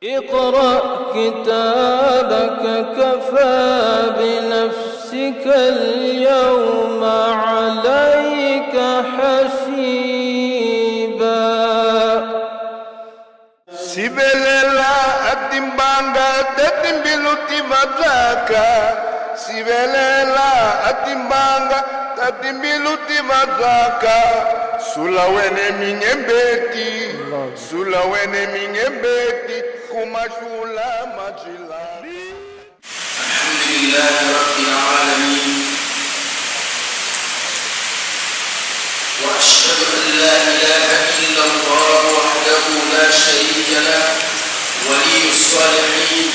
اقرأ كتابك كفى بنفسك اليوم عليك حسيبا. Sibelela atimbanga tatimbiluti madaka. Sibelela atimbanga tatimbiluti madaka. Sulawene mingembeti, sulawene mingembeti, kumashula majila. Alhamdulillah Rabbil Alamin. Wa ashhadu an la ilaha illa Allah wahdahu la sharika lah, waliyyus salihin.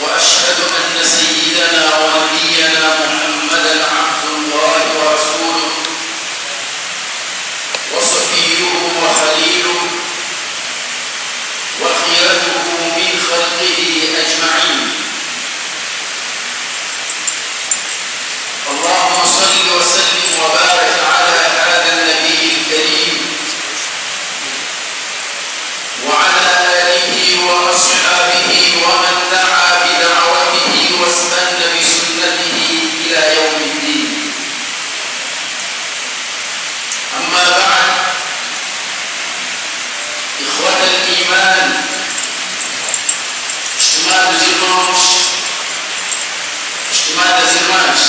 Wa ashhadu anna sayyidana wa nabiyyana Muhammadan abdullah wa rasuluh. وصفيه وخليله وخيرته من خلقه أجمعين. اللهم صل وسلم وبارك على هذا النبي الكريم وعلى آله وأصحابه ومن دعا بدعوته واستنى بسنته إلى يوم الدين. أما بعد، إخوة الإيمان، estimados irmãos, estimadas irmãs,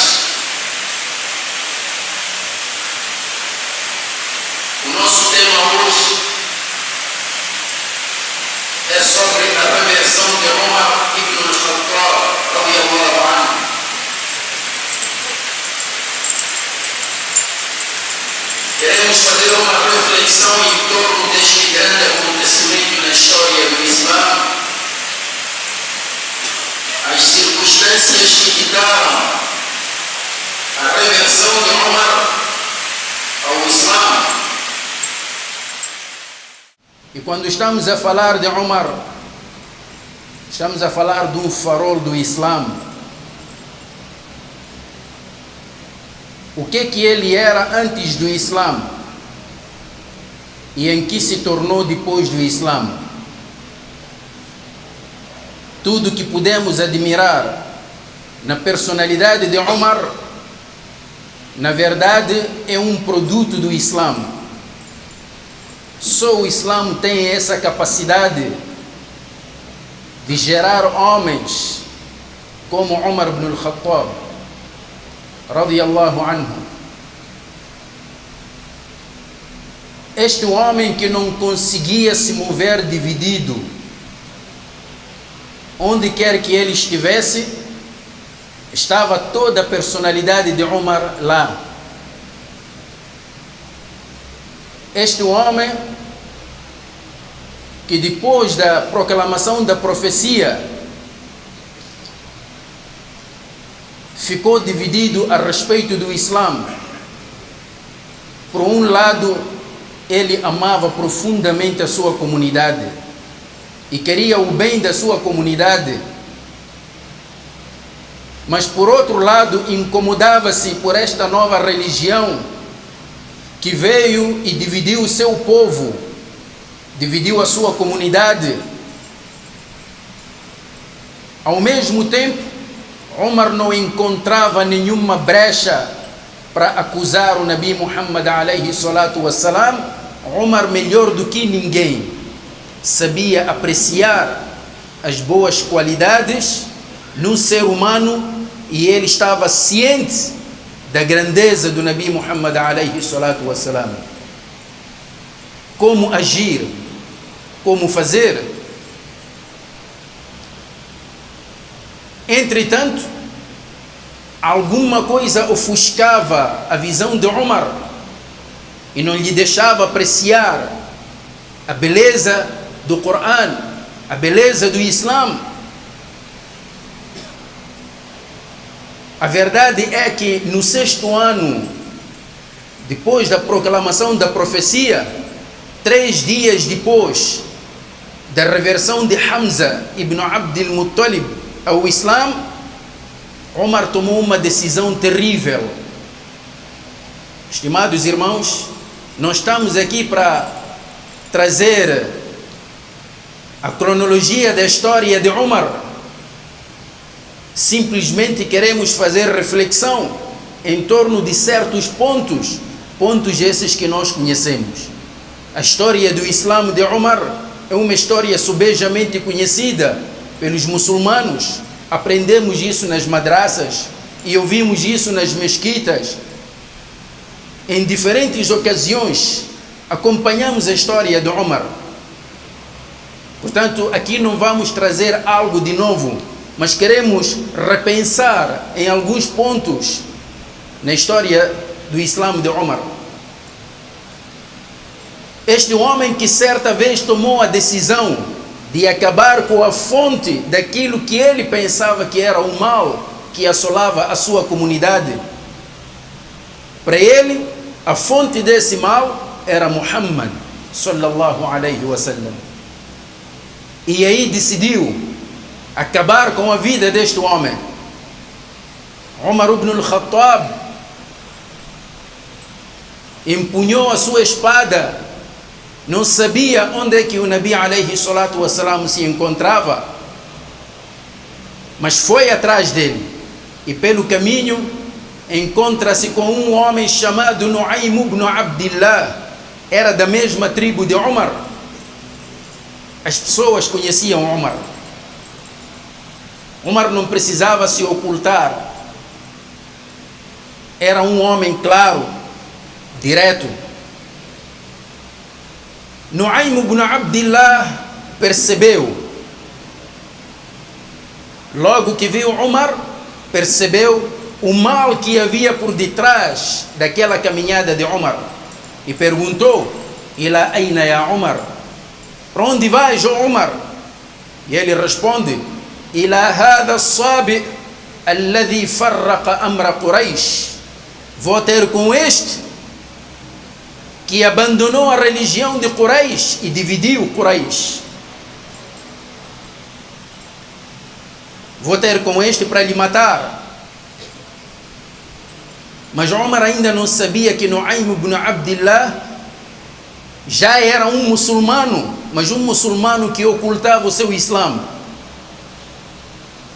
o nosso tema hoje é sobre a reversão de Umar ibn al-Khattab radiyallahu anhu. Queremos fazer uma reflexão em torno deste grande acontecimento na história do Islã, as circunstâncias que ditaram a reversão de Umar ao Islã. E quando estamos a falar de Umar, estamos a falar de um farol do Islã. O que ele era antes do Islã e em que se tornou depois do Islã. Tudo que podemos admirar na personalidade de Umar, na verdade, é um produto do Islã. Só o Islã tem essa capacidade de gerar homens como Umar ibn al-Khattab radiyallahu anhu. Este homem que não conseguia se mover dividido, onde quer que ele estivesse, estava toda a personalidade de Umar lá. Este homem que depois da proclamação da profecia ficou dividido a respeito do Islã. Por um lado, ele amava profundamente a sua comunidade e queria o bem da sua comunidade, mas por outro lado, incomodava-se por esta nova religião que veio e dividiu o seu povo, dividiu a sua comunidade. Ao mesmo tempo, Umar não encontrava nenhuma brecha para acusar o Nabi Muhammad alayhi salatu wassalam. Umar, melhor do que ninguém, sabia apreciar as boas qualidades no ser humano e ele estava ciente da grandeza do Nabi Muhammad alayhi salatu wassalam. Como agir, como fazer. Entretanto, alguma coisa ofuscava a visão de Umar e não lhe deixava apreciar a beleza do Corão, a beleza do Islã. A verdade é que no 6º ano, depois da proclamação da profecia, 3 dias depois da reversão de Hamza ibn Abd al-Muttalib ao Islã, Umar tomou uma decisão terrível. Estimados irmãos, nós estamos aqui para trazer a cronologia da história de Umar. Simplesmente queremos fazer reflexão em torno de certos pontos esses que nós conhecemos. A história do Islã de Umar é uma história subejamente conhecida pelos muçulmanos. Aprendemos isso nas madraças e ouvimos isso nas mesquitas. Em diferentes ocasiões acompanhamos a história de Umar. Portanto, aqui não vamos trazer algo de novo, mas queremos repensar em alguns pontos na história do Islã de Umar. Este homem que certa vez tomou a decisão de acabar com a fonte daquilo que ele pensava que era o mal que assolava a sua comunidade. Para ele, a fonte desse mal era Muhammad sallallahu alaihi wasallam. E aí decidiu acabar com a vida deste homem. Umar ibn al-Khattab empunhou a sua espada. Não sabia onde é que o Nabi alaihi salatu wassalam se encontrava, mas foi atrás dele. E pelo caminho encontra-se com um homem chamado Nu'aym ibn Abdillah. Era da mesma tribo de Umar. As pessoas conheciam Umar. Umar não precisava se ocultar. Era um homem claro, direto. Nu'aym ibn Abdillah percebeu. Logo que viu Umar, percebeu o mal que havia por detrás daquela caminhada de Umar. E perguntou: Ila aina ya Umar? Para onde vais, ó Umar? E ele responde: Ila hada as-sabi alladhi farraqa amra Quraysh. Vou ter com este que abandonou a religião de Quraysh e dividiu Quraysh. Vou ter com este para lhe matar. Mas Umar ainda não sabia que Nu'aym ibn Abdillah já era um muçulmano, mas um muçulmano que ocultava o seu Islã.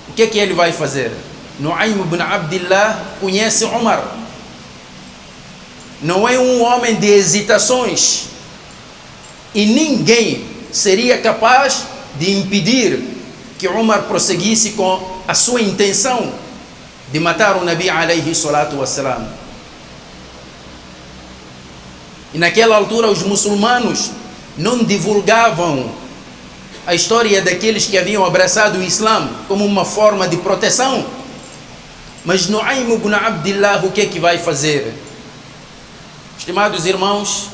O que é que ele vai fazer? Nu'aym ibn Abdillah conhece Umar. Não é um homem de hesitações. E ninguém seria capaz de impedir que Umar prosseguisse com a sua intenção de matar o Nabi alaihi salatu wassalam. E naquela altura os muçulmanos não divulgavam a história daqueles que haviam abraçado o Islã como uma forma de proteção. Mas Nu'aym ibn Abdillah o que é que vai fazer? Estimados irmãos,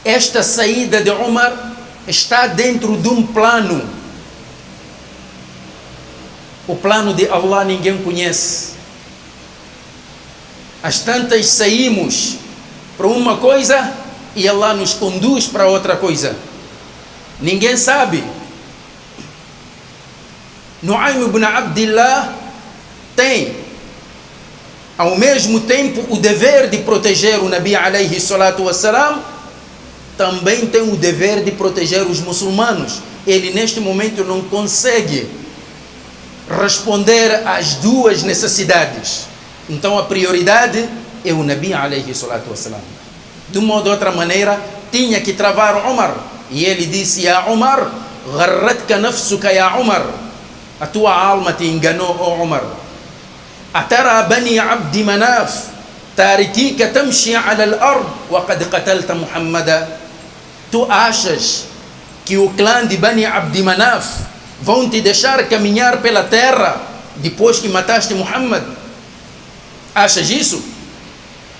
esta saída de Umar está dentro de um plano. O plano de Allah ninguém conhece. Às tantas saímos para uma coisa e Allah nos conduz para outra coisa. Ninguém sabe. Nu'aym ibn Abdillah tem ao mesmo tempo o dever de proteger o Nabi alaihi salatu wassalam, também tem o dever de proteger os muçulmanos. Ele neste momento não consegue responder às duas necessidades. Então a prioridade é o Nabi alaihi salatu wassalam. De uma ou de outra maneira tinha que travar Umar. E ele disse: Ya Umar, gharratka nafsuka ya Umar. A tua alma te enganou, ó Umar. Atara bani Abdi Manaf tarikika tamshi ala al-ard wa qad qatalta Muhammada. Tu achas que o clã de Bani Abdi Manaf vão te deixar caminhar pela terra depois que mataste Muhammad? Achas isso?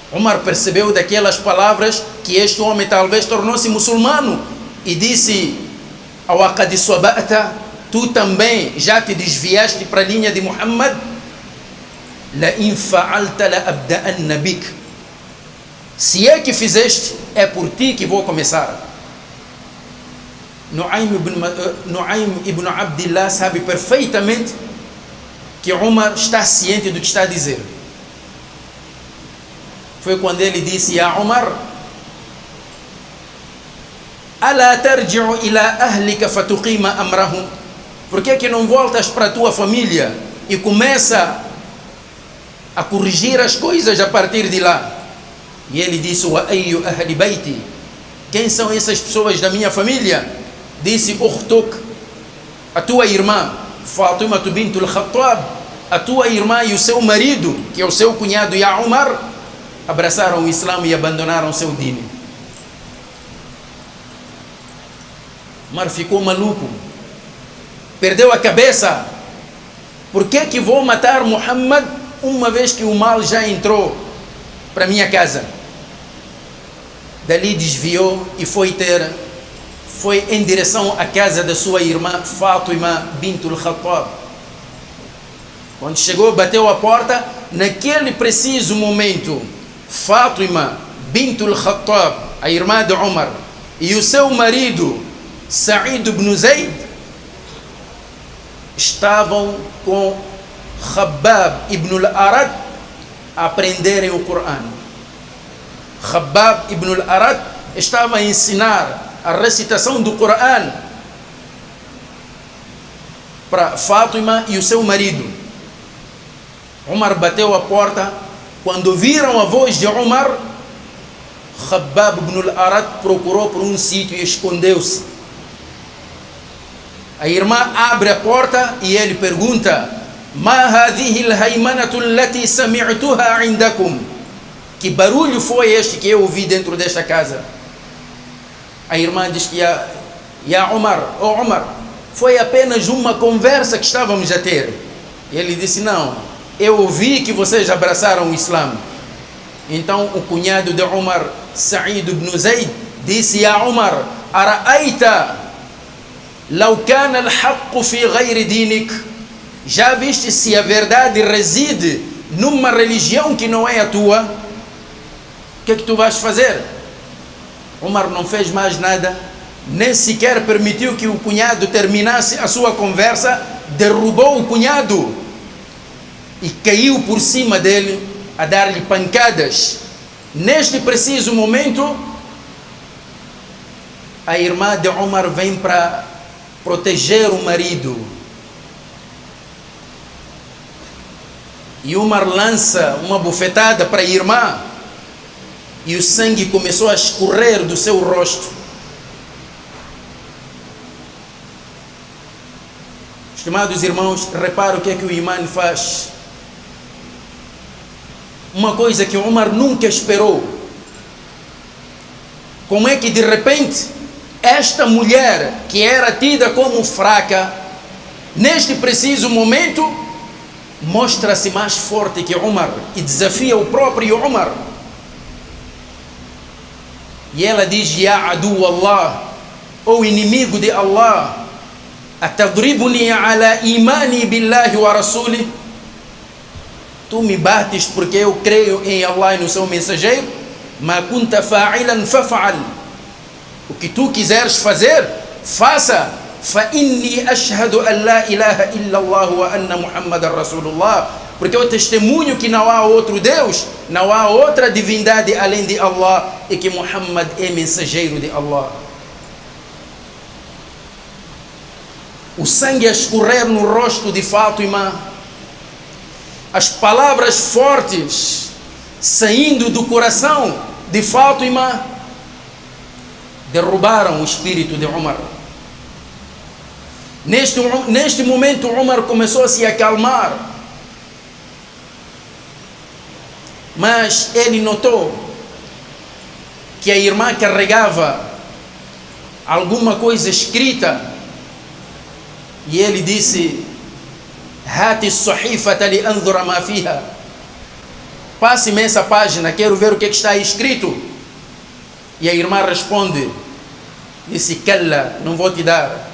Umar percebeu daquelas palavras que este homem talvez tornou-se muçulmano e disse: Awaqad sabata, tu também já te desviaste para a linha de Muhammad? La in fa'alta la abda'anna bik. Se é que fizeste, é por ti que vou começar. Nu'aym ibn Abdillah sabe perfeitamente que Umar está ciente do que está a dizer. Foi quando ele disse: Ya Umar, Ala tarji'u ila ahlika fatuqima amrahum. Por que não voltas para a tua família e começa a corrigir as coisas a partir de lá? E ele disse: wa ayyu ahli baiti, quem são essas pessoas da minha família? Disse: ukhtuk, a tua irmã Fatima bint al-Khattab, a tua irmã e o seu marido, que é o seu cunhado Ya Umar, abraçaram o Islã e abandonaram seu dini. Umar ficou maluco, perdeu a cabeça. Por que vou matar Muhammad uma vez que o mal já entrou para minha casa? Dali desviou e foi em direção à casa da sua irmã Fatima bint al-Khattab. Quando chegou, bateu a porta. Naquele preciso momento, Fatima bint al-Khattab, a irmã de Umar, e o seu marido Sa'id ibn Zayd estavam com Khabbab ibn al-Arat a aprenderem o Corão. Khabbab ibn al-Arat estava a ensinar a recitação do Corão para Fátima e o seu marido. Umar bateu a porta. Quando viram a voz de Umar, Khabbab ibn al-Arat procurou por um sítio e escondeu-se. A irmã abre a porta e ele pergunta: Ma hadhihi al-haymanatu allati sami'tuha 'indakum? Que barulho foi este que eu ouvi dentro desta casa? A irmã diz que ya Umar, oh Umar, foi apenas uma conversa que estávamos a ter. Ele disse: não, eu ouvi que vocês abraçaram o Islã. Então o cunhado de Umar, Sa'id ibn Zayd, disse: ya Umar, ara'aita law kana al-haqqu fi ghayri dinik? Já viste se a verdade reside numa religião que não é a tua? O que é que tu vais fazer? Umar não fez mais nada, nem sequer permitiu que o cunhado terminasse a sua conversa. Derrubou o cunhado e caiu por cima dele a dar-lhe pancadas. Neste preciso momento, a irmã de Umar vem para proteger o marido. E Umar lança uma bufetada para a irmã e o sangue começou a escorrer do seu rosto. Estimados irmãos, repara o que é que o imã faz. Uma coisa que Umar nunca esperou. Como é que de repente esta mulher que era tida como fraca, neste preciso momento mostra-se mais forte que Umar e desafia o próprio Umar. E ela diz: Ya adu Allah, ou inimigo de Allah, atadribuni ala imani billahi wa rasuli? Tu me bates porque eu creio em Allah e no seu mensageiro? Ma kunta fa'ilan faf'al. O que tu quiseres fazer, faça. Fa inni ashhadu an la ilaha illa Allah wa anna Muhammadan Rasulullah. Porque eu testemunho que não há outro Deus, não há outra divindade além de Allah, e que Muhammad é mensageiro de Allah. O sangue a escorrer no rosto de Fátima, as palavras fortes saindo do coração de Fátima, derrubaram o espírito de Umar. Neste momento, Umar começou a se acalmar. Mas ele notou que a irmã carregava alguma coisa escrita. E ele disse: Hati as-sahifata li anzura ma fiha. Passe-me essa página, quero ver o que está escrito. E a irmã responde, disse: Kalla, não vou te dar.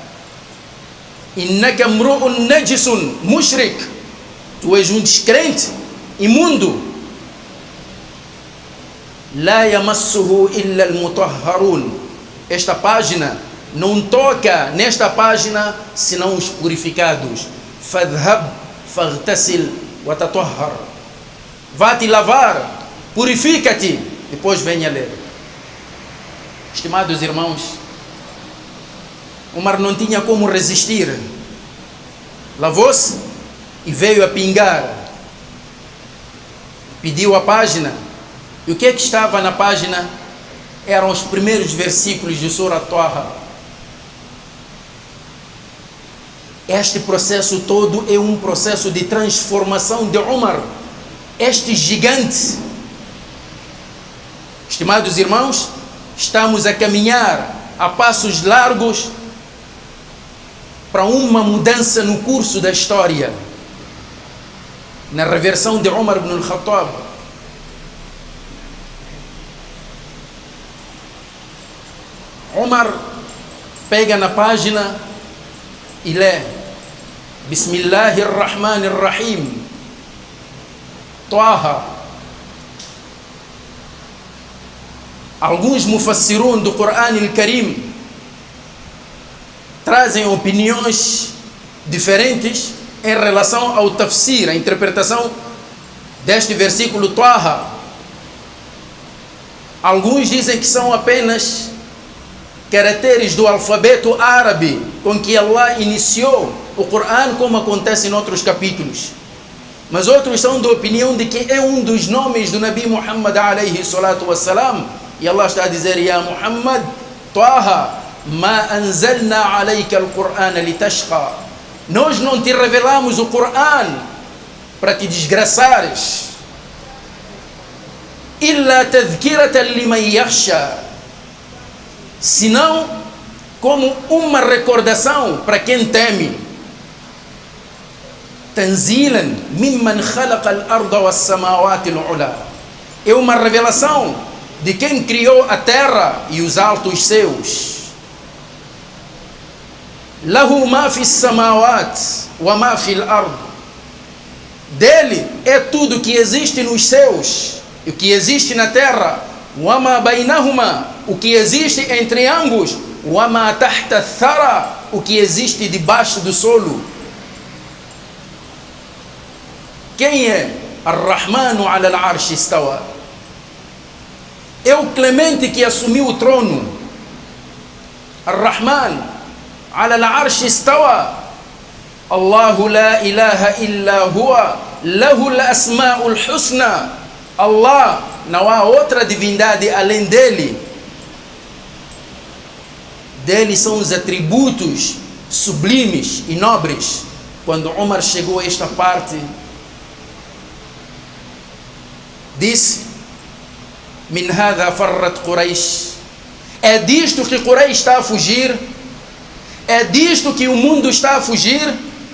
Innaka mru'un najisun mushrik. Tu és um descrente, imundo. La yamassuhu illa al-mutahharun. Esta página não toca nesta página senão os purificados. Fadhhab faghtasil wa tatahhar. Vá te lavar, purifica-te, depois venha ler. Estimados irmãos, Umar não tinha como resistir. Lavou-se e veio a pingar. Pediu a página. E o que estava na página? Eram os primeiros versículos de Surah Taha. Este processo todo é um processo de transformação de Umar, este gigante. Estimados irmãos, estamos a caminhar a passos largos para uma mudança no curso da história, na reversão de Umar ibn al-Khattab. Umar pega na página e lê: Bismillahirrahmanirrahim, Taha. Alguns mufassirun do Quran al-Karim trazem opiniões diferentes em relação ao tafsir, a interpretação deste versículo Taha. Alguns dizem que são apenas caracteres do alfabeto árabe com que Allah iniciou o Quran, como acontece em outros capítulos. Mas outros são da opinião de que é um dos nomes do Nabi Muhammad alayhi salatu wassalam. E Allah está a dizer: Ya Muhammad, Taha, ma anzalna alayka al-Quran litashqa. Nós não te revelamos o Quran para te desgraçares. Illa tadhkiratan liman yakhsha. Senão como uma recordação para quem teme. Tanzilan mimman khalaqa al-arda was-samawati al-ula. É uma revelação de quem criou a terra e os altos céus. Lahu ma fi as-samawat wa ma fi al-ard. Dele é tudo que existe nos céus e o que existe na terra. Wa ma bainahuma, o que existe entre ambos. Wa ma tahta ath-thara, o que existe debaixo do solo. Quem é? Ar-Rahmanu ala al-arsh istawa. É o clemente que assumiu o trono. Ar-Rahman ala al-arsh istawa. Allahu la ilaha illa huwa, lahu al-asma'ul husna. Allah, não há outra divindade além dele. Dele são os atributos sublimes e nobres. Quando Umar chegou a esta parte, disse: Min hadha farrat Quraysh. É disto que Quraysh está a fugir. É disto que o mundo está a fugir,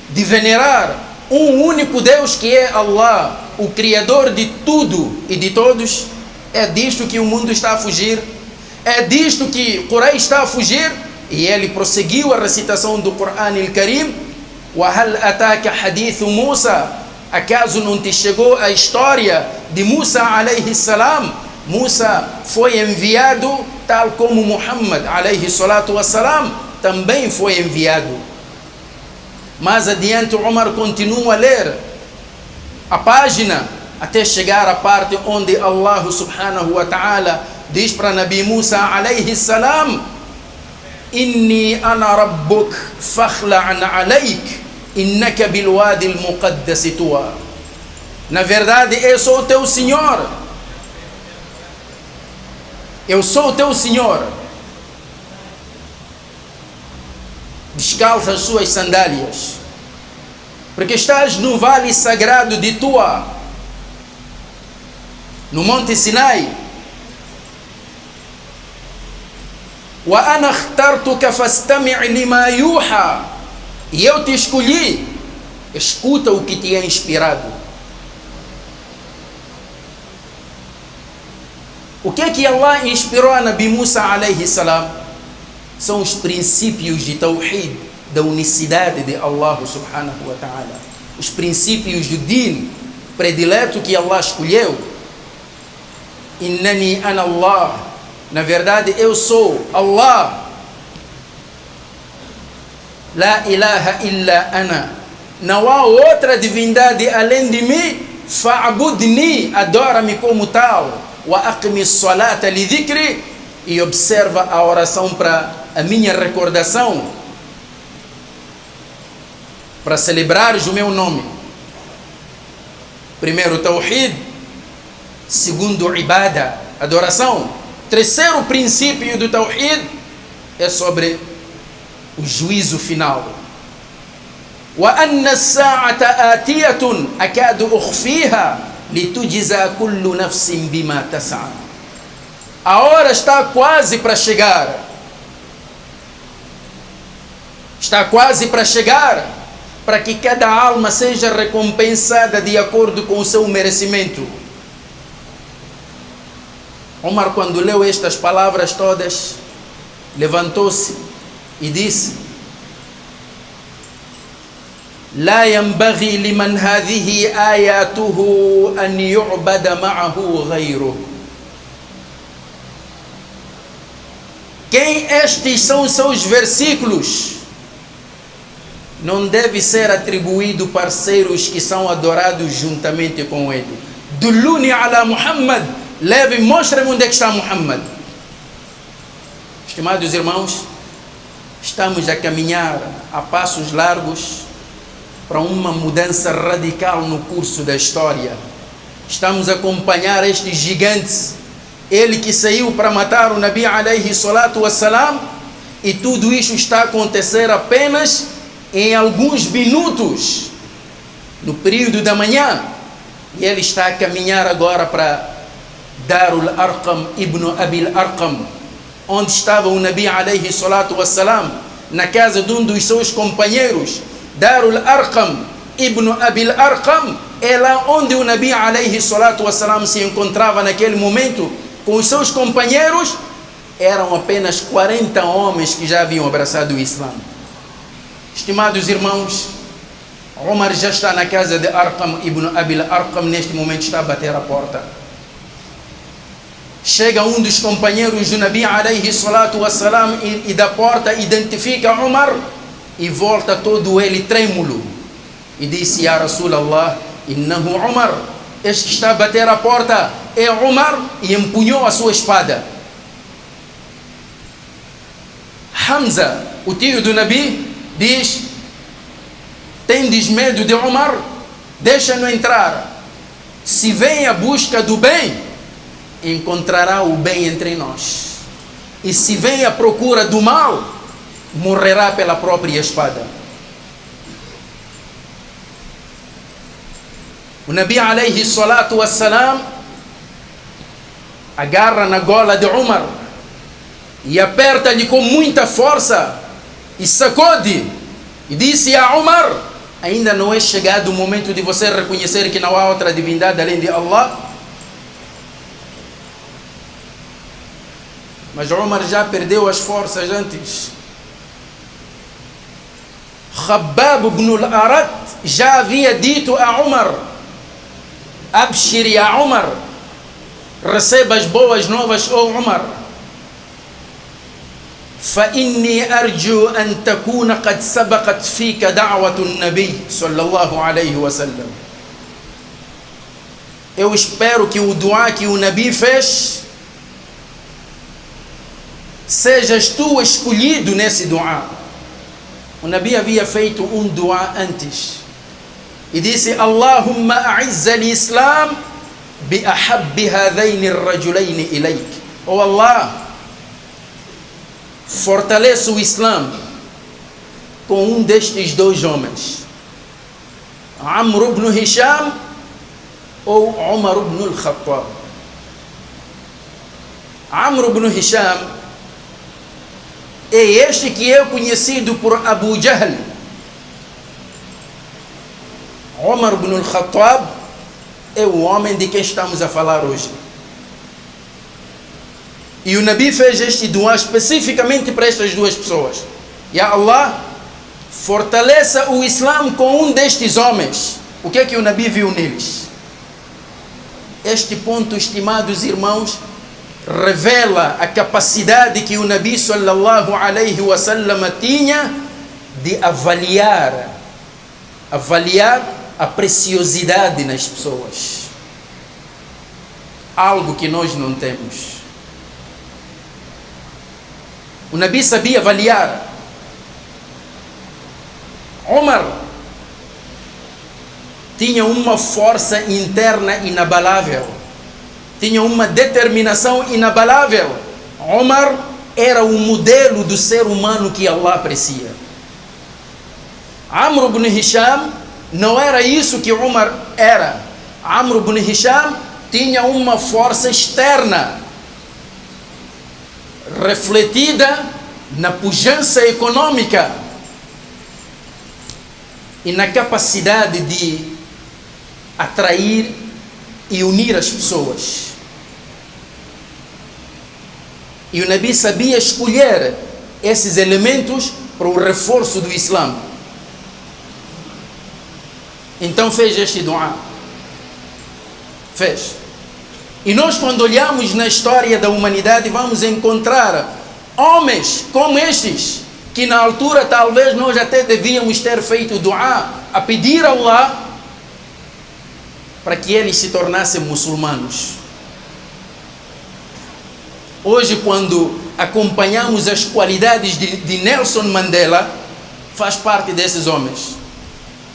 de venerar um único Deus que é Allah, o Criador de tudo e de todos. É disto que o mundo está a fugir. É disto que Quraysh está a fugir. E ele prosseguiu a recitação do Quran al-Karim. Wa hal ataka hadithu Musa. Acaso não te chegou a história de Musa alayhi salam? Musa foi enviado tal como Muhammad alayhi salatu wassalam também foi enviado. Mais adiante Umar continua a ler a página até chegar à parte onde Allah subhanahu wa ta'ala diz para Nabi Musa alayhi salam: Inni ana rabbuk fakhla'an alayk innaka bilwadi al-muqaddas tuwa. Na verdade, eu sou o teu Senhor. Eu sou o teu Senhor. Descalça as suas sandálias, porque estás no vale sagrado de Tua, no Monte Sinai. Wa ana akhtartuka fastami' lima yuha. E eu te escolhi, escuta o que te é inspirado. O que é que Allah inspirou a Nabi Musa alayhi salam? São os princípios de Tawhid, da unicidade de Allah subhanahu wa ta'ala. Os princípios do Din predileto que Allah escolheu. Innani ana Allah. Na verdade, eu sou Allah. La ilaha illa ana. Não há outra divindade além de mim. Fa'budni, adora-me como tal. Wa aqmi as-salata li dhikri, e observa a oração para a minha recordação. para celebrares o meu nome. Primeiro, tawhid. Segundo, ibada, adoração. Terceiro princípio do tawhid é sobre o juízo final. وأن الساعة آتية أكاد أخفيها لتجزى كل نفس بما تسعى. A hora está quase para chegar. Está quase para chegar para que cada alma seja recompensada de acordo com o seu merecimento. Omar, quando leu estas palavras todas, levantou-se e disse: لا ينبغي لمن هذه آياته أن يعبد معه غيره. Quem estes são os seus versículos, não deve ser atribuído parceiros que são adorados juntamente com ele. Dulluni ala Muhammad. Leve, mostre-me onde é que está Muhammad. Estimados irmãos, estamos a caminhar a passos largos para uma mudança radical no curso da história. Estamos a acompanhar este gigante, ele que saiu para matar o Nabi alayhi salatu wassalam, e tudo isso está a acontecer apenas em alguns minutos, no período da manhã, e ele está a caminhar agora para Darul Arqam ibn Abil Arqam, onde estava o Nabi alayhi salatu wassalam, na casa de um dos seus companheiros. Darul Arqam ibn Abil Arqam é lá onde o Nabi alayhi salatu wassalam se encontrava naquele momento com os seus companheiros. Eram apenas 40 homens que já haviam abraçado o Islã. Estimados irmãos, Omar já está na casa de Arqam ibn Abil Arqam, neste momento está a bater a porta. Chega um dos companheiros do Nabi alayhi salatu wassalam e da porta identifica Omar e volta todo ele trêmulo e disse: Ya Rasulallah, innahu Omar. Este que está a bater a porta é Omar, e empunhou a sua espada. Hamza, o tio do Nabi, diz: tendes medo de Omar? Deixa-no entrar. Se vem à busca do bem, encontrará o bem entre nós. E se vem à procura do mal, morrerá pela própria espada. O Nabi alayhi salatu wassalam agarra na gola de Omar e aperta-lhe com muita força e sacode e disse a Omar: ainda não é chegado o momento de você reconhecer que não há outra divindade além de Allah? Mas Omar já perdeu as forças antes. Khabbab ibn al-Arat já havia dito a Omar: Abshir ya Omar, receba as boas novas, ó Omar. فإني أرجو أن تكون قد سبقت فيك دعوة النبي صلى الله عليه وسلم. Eu espero que o dua que o Nabi fez, sejas tu escolhido nesse dua. O Nabi havia feito um dua antes e disse: Allahumma a'izza al-Islam bi ahabbi hadaini ar-rajulaini ilayk. Oh Allah, fortaleça o Islã com um destes dois homens, Amr ibn Hisham ou Umar ibn al-Khattab. Amr ibn Hisham é este que é conhecido por Abu Jahl. Umar ibn al-Khattab é o homem de quem estamos a falar hoje. E o Nabi fez este dua especificamente para estas duas pessoas. Ya Allah, fortaleça o Islã com um destes homens. O que é que o Nabi viu neles? Este ponto, estimados irmãos, revela a capacidade que o Nabi sallallahu alaihi wasallam tinha de avaliar a preciosidade nas pessoas. Algo que nós não temos. O Nabi sabia avaliar. Omar tinha uma força interna inabalável, tinha uma determinação inabalável. Umar era o modelo do ser humano que Allah aprecia. Amr ibn Hisham não era isso que Umar era. Amr ibn Hisham tinha uma força externa, refletida na pujança econômica e na capacidade de atrair e unir as pessoas. E o Nabi sabia escolher esses elementos para o reforço do Islã. Então fez este dua. Fez. E nós, quando olhamos na história da humanidade, vamos encontrar homens como estes, que na altura talvez nós até devíamos ter feito dua, a pedir a Allah para que eles se tornassem muçulmanos. Hoje, quando acompanhamos as qualidades de Nelson Mandela, faz parte desses homens.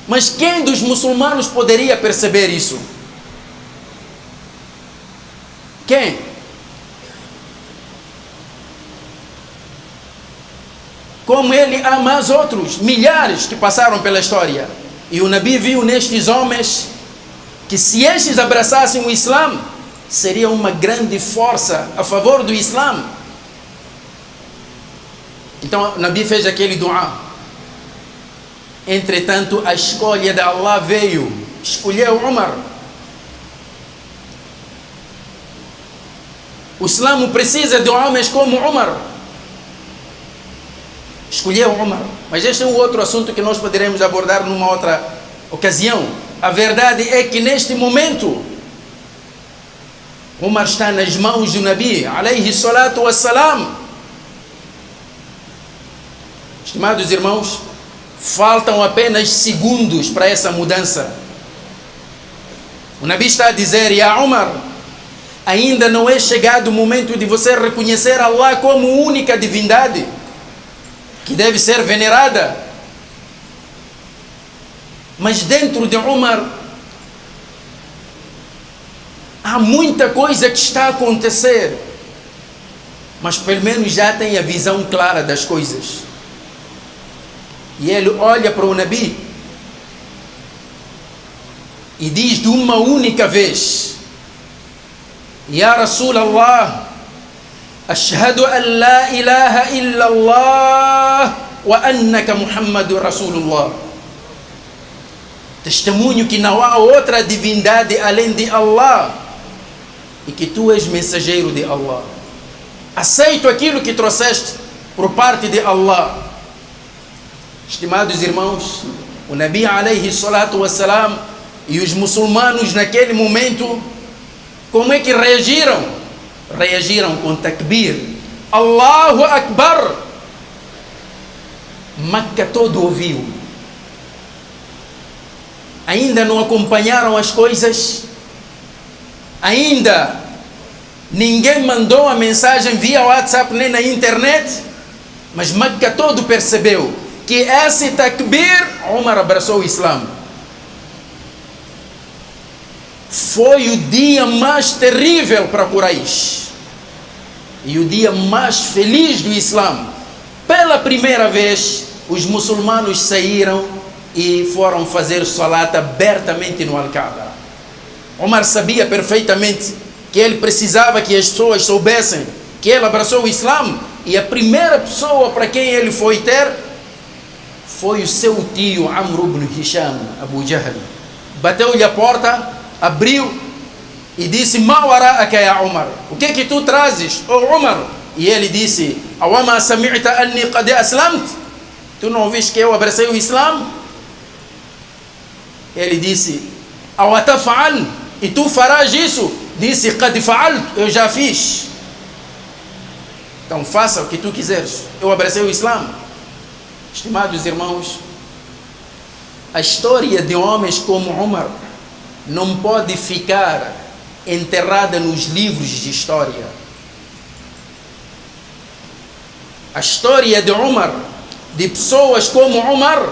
Mas quem dos muçulmanos poderia perceber isso? Quem? Como ele há mais outros, milhares que passaram pela história. E o Nabi viu nestes homens que, se estes abraçassem o Islã, seria uma grande força a favor do Islã. Então o Nabi fez aquele dua. Entretanto, a escolha de Allah veio, escolheu Umar. O Islã precisa de homens como Umar. Escolheu Umar. Mas este é um outro assunto que nós poderemos abordar numa outra ocasião. A verdade é que neste momento Umar está nas mãos do Nabi alayhi salatu wassalam. Estimados irmãos, faltam apenas segundos para essa mudança. O Nabi está a dizer: Ya Umar, ainda não é chegado o momento de você reconhecer Allah como única divindade que deve ser venerada. Mas dentro de Umar há muita coisa que está a acontecer, mas pelo menos já tem a visão clara das coisas. E ele olha para o Nabi e diz de uma única vez: Ya Rasulallah, ashhadu an la ilaha illa Allah wa annaka Muhammadur Rasulullah. Testemunho que não há outra divindade além de Allah e que tu és mensageiro de Allah. Aceito aquilo que trouxeste por parte de Allah. Estimados irmãos, o Nabi alayhi salatu wassalam e os muçulmanos naquele momento, como é que reagiram? Reagiram com takbir, Allahu Akbar. Makkah todo ouviu. Ainda não acompanharam as coisas? Ainda ninguém mandou a mensagem via WhatsApp nem na internet? Mas Makkah todo percebeu que esse takbir, Umar abraçou o Islã. Foi o dia mais terrível para Quraish e o dia mais feliz do Islã. Pela primeira vez, os muçulmanos saíram e foram fazer salat abertamente no Al-Kaaba. Umar sabia perfeitamente que ele precisava que as pessoas soubessem que ele abraçou o Islã, e a primeira pessoa para quem ele foi ter foi o seu tio Amr ibn Hisham, Abu Jahl. Bateu-lhe a porta, abriu e disse: Ma wara'aka ya Umar, o que que tu trazes, oh Umar? E ele disse: Awama sami'ta anni qad aslamt, tu não ouviste que eu abracei o Islã? Ele disse: Awataf'al, e tu farás isso? Disse: Qad fa'alt, eu já fiz. Então faça o que tu quiseres, eu abracei o Islã. Estimados irmãos, a história de homens como Umar não pode ficar enterrada nos livros de história. A história de Umar, de pessoas como Umar,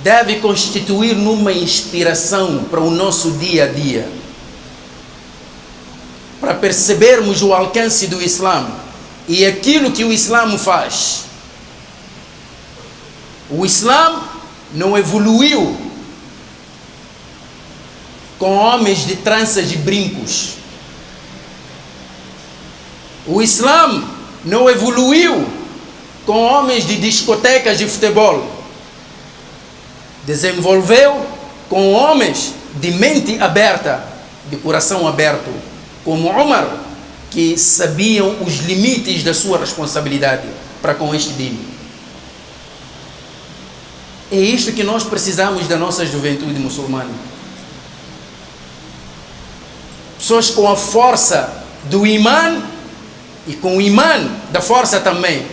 deve constituir numa inspiração para o nosso dia a dia, para percebermos o alcance do Islã e aquilo que o Islã faz. O Islã não evoluiu com homens de tranças e brincos. O Islã não evoluiu com homens de discotecas de futebol. Desenvolveu com homens de mente aberta, de coração aberto, como Umar, que sabiam os limites da sua responsabilidade para com este dino. É isto que nós precisamos da nossa juventude muçulmana. Pessoas com a força do imã e com o imã da força também.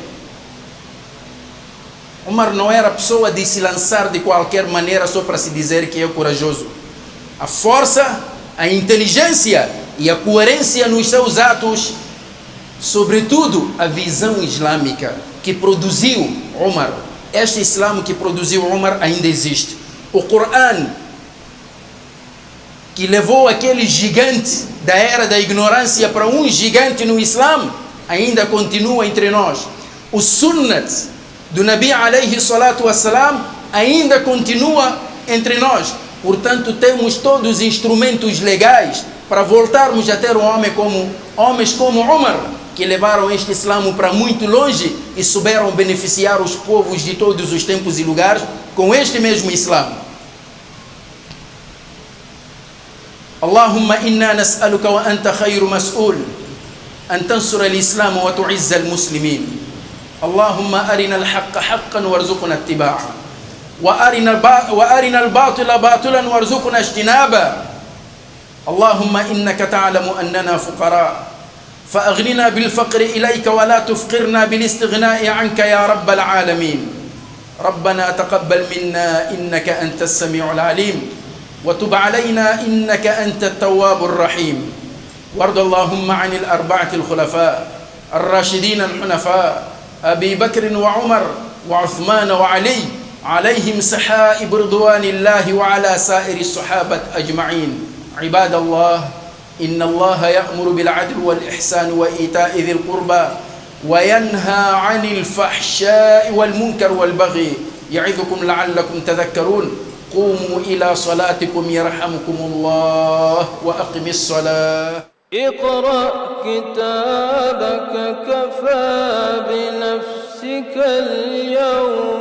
Umar não era pessoa de se lançar de qualquer maneira só para se dizer que é corajoso. A força, a inteligência e a coerência nos seus atos, sobretudo a visão islâmica que produziu Umar. Este Islã que produziu Umar ainda existe. O Corão, que levou aquele gigante da era da ignorância para um gigante no Islã, ainda continua entre nós. O Sunnat do Nabi alayhi salatu wassalam ainda continua entre nós. Portanto, temos todos os instrumentos legais para voltarmos a ter homens como Umar, que levaram este Islã para muito longe e souberam beneficiar os povos de todos os tempos e lugares com este mesmo Islã. Allahumma inna nas'aluka wa anta khayru mas'ul an tansura al-islam wa tu'izza al-muslimin. Allahumma arina al-haqqa haqqan warzuqna ittiba'a wa arina al-batila batilan warzuqna ijtinaba. Allahumma innaka ta'lamu annana fuqara فأغننا بالفقر إليك ولا تفقرنا بالاستغناء عنك يا رب العالمين. ربنا تقبل منا إنك أنت السميع العليم وتب علينا إنك أنت التواب الرحيم. وارض اللهم عن الأربعة الخلفاء الراشدين الحنفاء أبي بكر وعمر وعثمان وعلي عليهم سحائب رضوان الله وعلى سائر الصحابة أجمعين. عباد الله، إن الله يأمر بالعدل والإحسان وإيتاء ذي القربى وينهى عن الفحشاء والمنكر والبغي يعظكم لعلكم تذكرون. قوموا إلى صلاتكم يرحمكم الله وأقم الصلاة. اقرأ كتابك كفى بنفسك اليوم